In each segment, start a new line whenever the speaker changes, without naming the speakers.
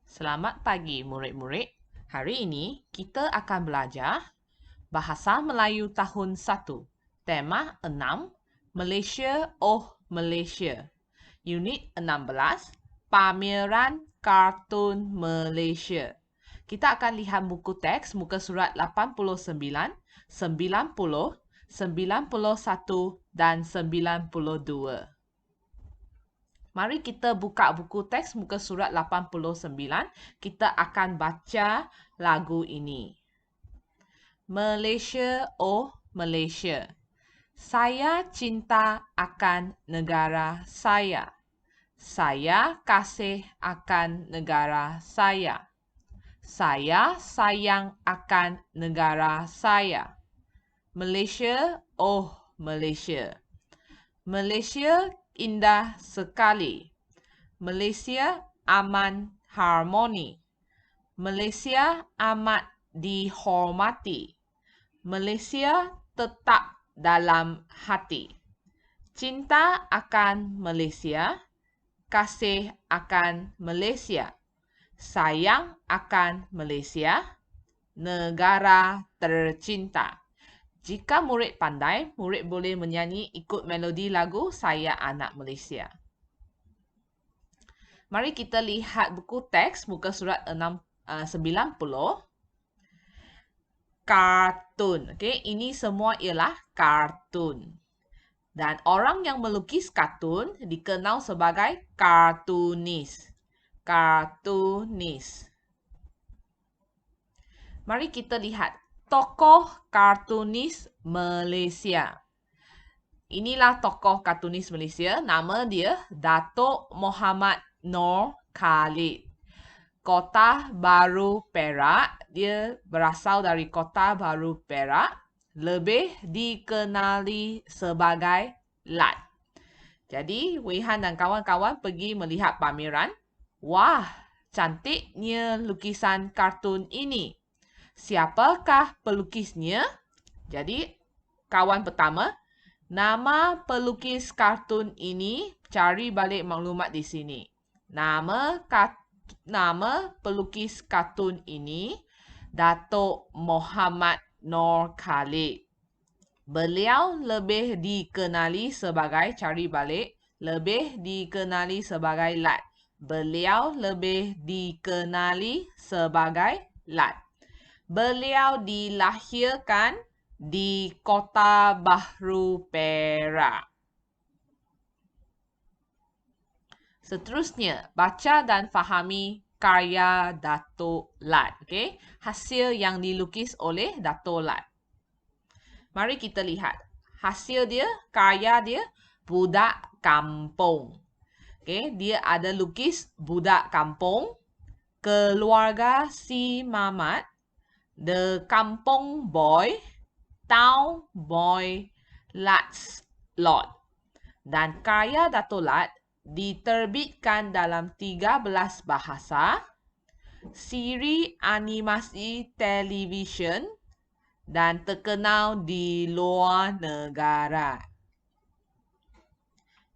Selamat pagi murid-murid. Hari ini kita akan belajar Bahasa Melayu tahun 1. Tema 6, Malaysia oh Malaysia. Unit 16, Pameran Kartun Malaysia. Kita akan lihat buku teks muka surat 89, 90, 91 dan 92. Mari kita buka buku teks muka surat 89. Kita akan baca lagu ini. Malaysia, oh Malaysia. Saya cinta akan negara saya. Saya kasih akan negara saya. Saya sayang akan negara saya. Malaysia, oh Malaysia. Malaysia indah sekali. Malaysia aman harmoni. Malaysia amat dihormati. Malaysia tetap dalam hati. Cinta akan Malaysia, kasih akan Malaysia, sayang akan Malaysia, negara tercinta. Jika murid pandai, murid boleh menyanyi ikut melodi lagu Saya Anak Malaysia. Mari kita lihat buku teks muka surat 90. Kartun. Okay? Ini semua ialah kartun. Dan orang yang melukis kartun dikenal sebagai kartunis. Kartunis. Mari kita lihat tokoh kartunis Malaysia. Inilah tokoh kartunis Malaysia. Nama dia Datuk Mohammad Noor Khalid. Kota Baru Perak. Dia berasal dari Kota Baru Perak. Lebih dikenali sebagai Lat. Jadi, Weihan dan kawan-kawan pergi melihat pameran. Wah, cantiknya lukisan kartun ini. Siapakah pelukisnya? Jadi, kawan pertama, nama pelukis kartun ini, cari balik maklumat di sini. Nama pelukis kartun ini, Datuk Mohammad Noor Khalid. Beliau lebih dikenali sebagai, cari balik, lebih dikenali sebagai Lat. Beliau lebih dikenali sebagai Lat. Beliau dilahirkan di Kota Baru Perak. Seterusnya, baca dan fahami karya Datuk Lat. Okay? Hasil yang dilukis oleh Datuk Lat. Mari kita lihat. Hasil dia, karya dia, budak kampung. Okay? Dia ada lukis budak kampung, keluarga si Mamat, The Kampung Boy, Town Boy, Lat's Lot. Dan karya Datuk Lat diterbitkan dalam 13 bahasa, siri animasi televisyen dan terkenal di luar negara.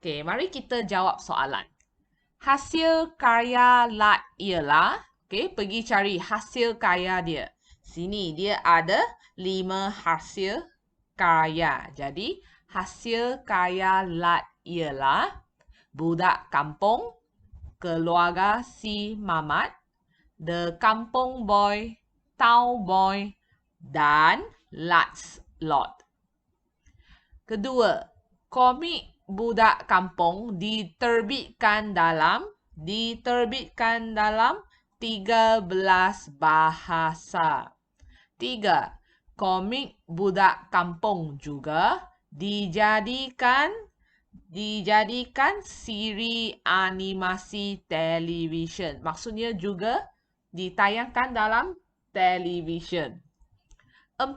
Okey, mari kita jawab soalan. Hasil karya Lat ialah, okey, pergi cari hasil karya dia. Sini dia ada 5 hasil karya. Jadi, hasil karya Lat ialah budak kampung, keluarga si Mamat, The Kampung Boy, Town Boy, dan Lat's Lot. Kedua, komik budak kampung diterbitkan dalam 13 bahasa. 3. Komik budak kampung juga dijadikan siri animasi televisyen. Maksudnya juga ditayangkan dalam televisyen. 4.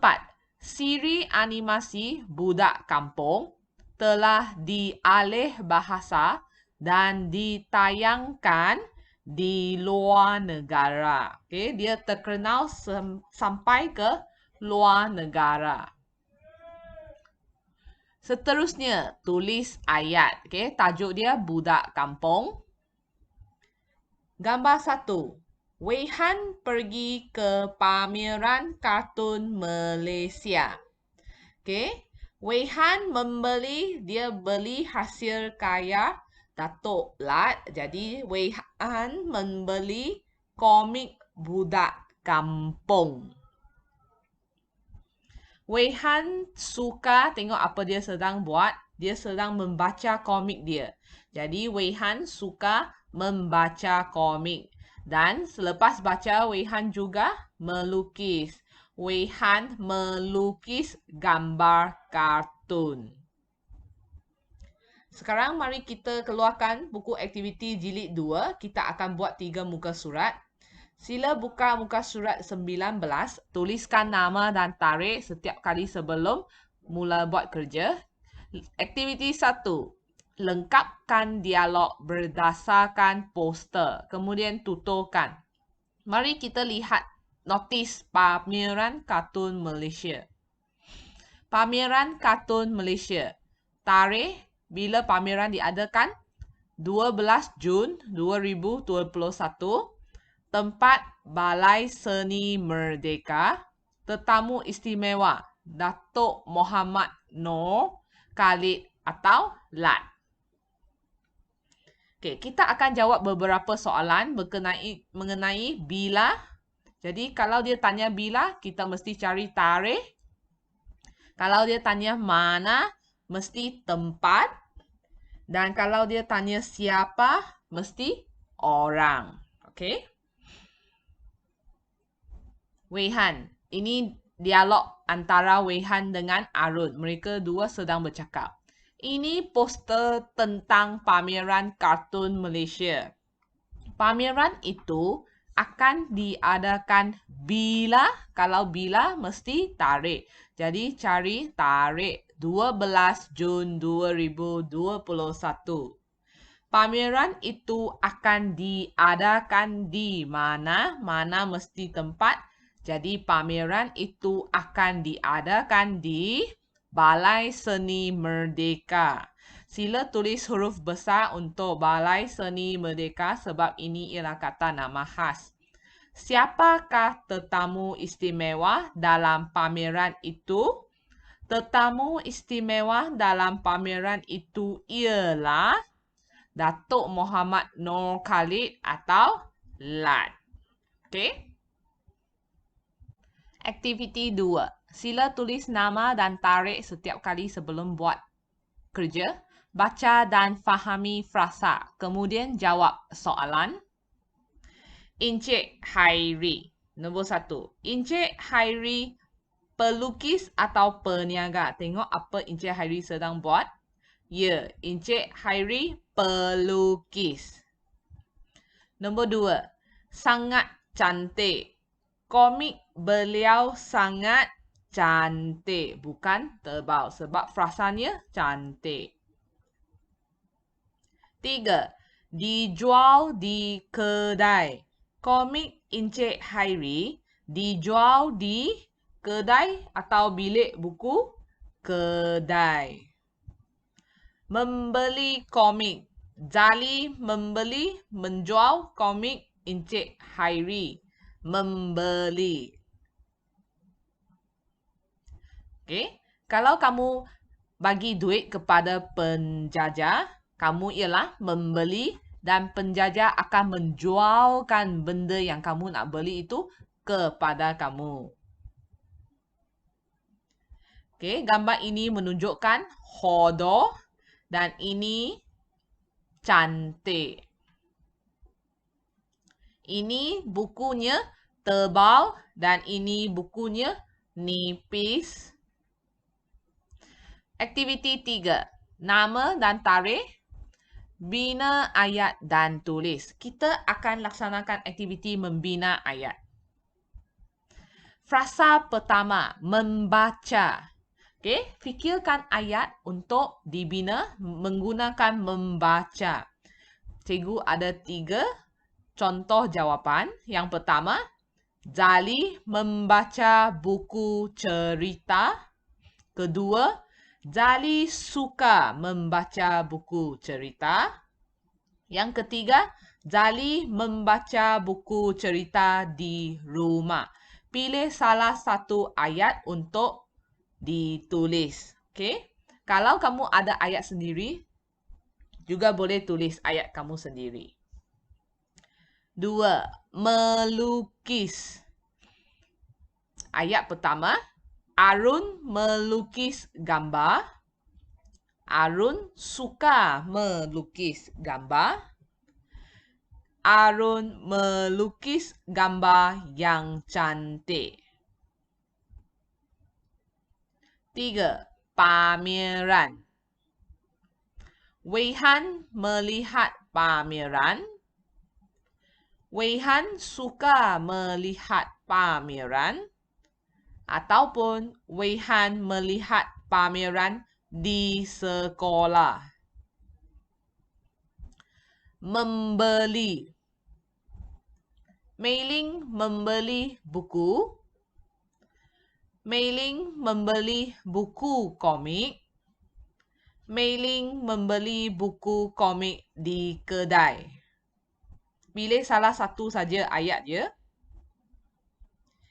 Siri animasi budak kampung telah dialih bahasa dan ditayangkan di luar negara. Okay? Dia terkenal sampai ke luar negara. Seterusnya, tulis ayat. Okay? Tajuk dia budak kampung. Gambar 1. Wei Han pergi ke pameran kartun Malaysia. Okey. Wei Han dia beli hasil karya Datuk Lat. Jadi Wei Han membeli komik budak kampung. Wei Han suka tengok apa dia sedang buat. Dia sedang membaca komik dia. Jadi Wei Han suka membaca komik. Dan selepas baca, Wei Han juga melukis. Wei Han melukis gambar kartun. Sekarang mari kita keluarkan buku aktiviti jilid 2. Kita akan buat 3 muka surat. Sila buka muka surat 19. Tuliskan nama dan tarikh setiap kali sebelum mula buat kerja. Aktiviti 1. Lengkapkan dialog berdasarkan poster. Kemudian tuturkan. Mari kita lihat notis pameran kartun Malaysia. Pameran kartun Malaysia. Tarikh bila pameran diadakan? 12 Jun 2021. Tempat Balai Seni Merdeka. Tetamu istimewa Datuk Mohammad Noor Khalid atau Lat. Okay, kita akan jawab beberapa soalan mengenai bila. Jadi kalau dia tanya bila, kita mesti cari tarikh. Kalau dia tanya mana, mesti tempat. Dan kalau dia tanya siapa, mesti orang. Okay? Wei Han. Ini dialog antara Wei Han dengan Arun. Mereka dua sedang bercakap. Ini poster tentang pameran kartun Malaysia. Pameran itu akan diadakan bila? Kalau bila, mesti tarikh. Jadi cari tarikh 12 Jun 2021. Pameran itu akan diadakan di mana? Mana mesti tempat. Jadi pameran itu akan diadakan di Balai Seni Merdeka. Sila tulis huruf besar untuk Balai Seni Merdeka sebab ini ialah kata nama khas. Siapakah tetamu istimewa dalam pameran itu? Tetamu istimewa dalam pameran itu ialah Datuk Mohammad Noor Khalid atau Lat. Okey? Aktiviti 2. Sila tulis nama dan tarikh setiap kali sebelum buat kerja. Baca dan fahami frasa. Kemudian jawab soalan. Encik Hairi. Nombor 1. Encik Hairi pelukis atau peniaga? Tengok apa Encik Hairi sedang buat. Ya, Encik Hairi pelukis. Nombor 2. Sangat cantik. Komik beliau sangat cantik. Bukan tebal sebab frasanya cantik. 3. Dijual di kedai. Komik Encik Hairi dijual di kedai atau bilik buku? Kedai. Membeli komik. Zali membeli, menjual komik Encik Hairi. Membeli. Okay. Kalau kamu bagi duit kepada penjajah, kamu ialah membeli dan penjajah akan menjualkan benda yang kamu nak beli itu kepada kamu. Okay, gambar ini menunjukkan hodoh dan ini cantik. Ini bukunya tebal dan ini bukunya nipis. Aktiviti 3. Nama dan tarikh. Bina ayat dan tulis. Kita akan laksanakan aktiviti membina ayat. Frasa pertama, membaca. Okay, fikirkan ayat untuk dibina menggunakan membaca. Cikgu ada 3 contoh jawapan. Yang pertama, Zali membaca buku cerita. Kedua, Zali suka membaca buku cerita. Yang ketiga, Zali membaca buku cerita di rumah. Pilih salah satu ayat untuk ditulis. Okay? Kalau kamu ada ayat sendiri, juga boleh tulis ayat kamu sendiri. 2. Melukis. Ayat pertama, Arun melukis gambar. Arun suka melukis gambar. Arun melukis gambar yang cantik. 3. Pameran. Weihan melihat pameran. Weihan suka melihat pameran. Ataupun Weihan melihat pameran di sekolah. Membeli. Mei-ling membeli buku. Mei-ling membeli buku komik. Mei-ling membeli buku komik di kedai. Pilih salah satu saja ayat ya.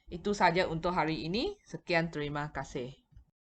Itu saja untuk hari ini. Sekian, terima kasih.